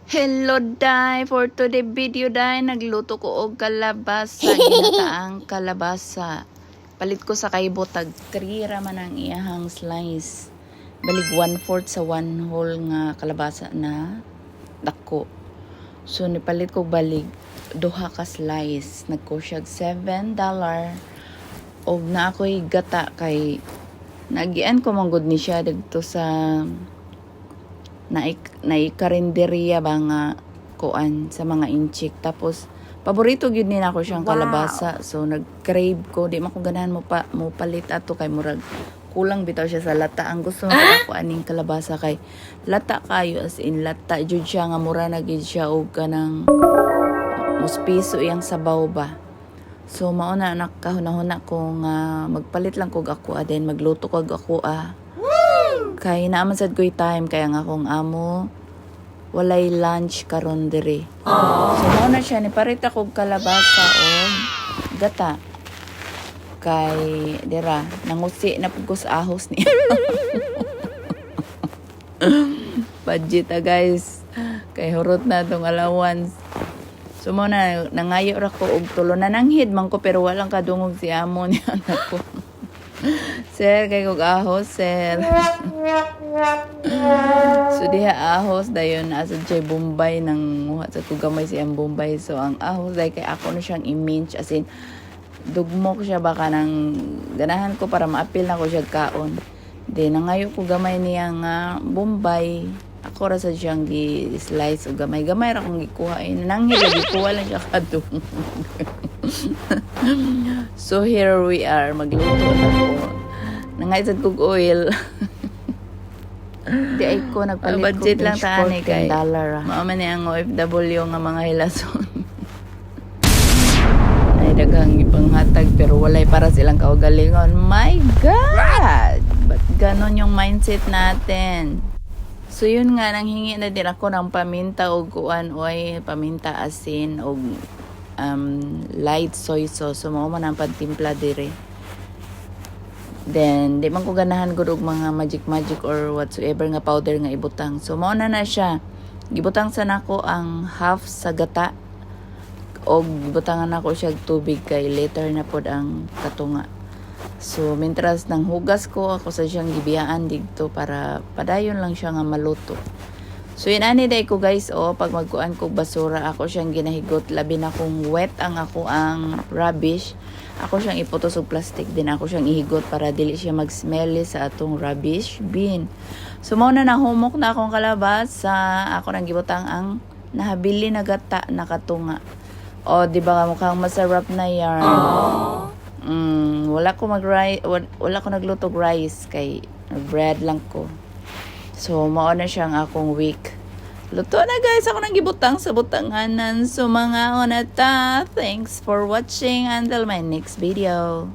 Hello, Day! For today video, Day, nagluto ko og kalabasa, ginataang kalabasa. Palit ko sa kay botag 3 raman ang iyahang slice. Balig 1/4 sa 1 whole nga kalabasa na dako. So, nipalit ko balig duha ka slice. Nagko siya $7. Og na ako'y gata kay nagian ko manggod ni siya dito sa naikarinderya ba nga kuan sa mga inchik. Tapos paborito gyud ni nako siyang kalabasa. So nag-crave ko, di man ko ganahan mo palit ato kay murag kulang bitaw siya sa lata. Ang gusto ko ako aning kalabasa kay lata kayo, as in lata jud siya nga mura na gyud siya og kanang muspiso iyang sabaw ba. So mauna nakahuna-huna ko nga magpalit lang kog ako then magluto kog ako kay naaman sad ko'y time kaya nga akong amo walay lunch karon diri. So mauna siya ni parit ako kalabasa o gata kay dira nangusi na pud ko sa ahos ni budget guys kay hurot na tong allowance. So mauna nangayo ra ko og tulo na nanghid man ko pero walang kadungog si amo ni anak ko. Sir, kay kog ahos, sir. So, diha ahos, dayon, asa dyan Bombay, nang muha sa kugamay siyang Bombay. So, ang ahos, kay ako na siyang i-minch, as in, dugmok siya, baka nang ganahan ko para maapil na ko siya kaon. Then, nangayo ko gamay niya nga Bombay. Ako ra sa siyang gi-slice o gamay-gamay ra kong gikuha. Nanghil, gikuha lang siya kadung. So here we are, magluto na ko. Nangaisad kog oil. Di ay ko nagpalit budget lang taani kay $10. Mao ni ang OFW nga mga hilason. Ay daghang ipanghatag pero walay para silang kaugalingon. My God! But ganon yung mindset natin. So yun nga, nanghingi na din ako ng paminta o kuan oy, paminta asin o light soy sauce. So, mo man ang pagtimpla dire. Then, di man ko ganahan gud og mga magic or whatsoever nga powder nga ibutang. So, mao na siya. Gibutang sa nako ang half sa gata. Og gibutangan nako siya tubig kay later na pod ang katunga. So, mintras nang hugas ko, ako sa siyang gibiyaan dito para padayon lang siya nga maluto. So, yun ani day ko guys, pag magkuan ko basura, ako siyang ginahigot, labi na kung wet ang ako ang rubbish, ako siyang iputos og plastic, din ako siyang ihigot para dili siya mag-smelly sa atong rubbish bin. So, mauna na humok na akong kalabasa, ako nang gibutang ang nahabili na gata na katunga. Di ba mukhang masarap na yan. Wala ko nagluto rice kay bread lang ko. So, mao na siyang akong week. Luto na guys, ako nang gibutang sa butanganan. So, mga onata, thanks for watching until my next video.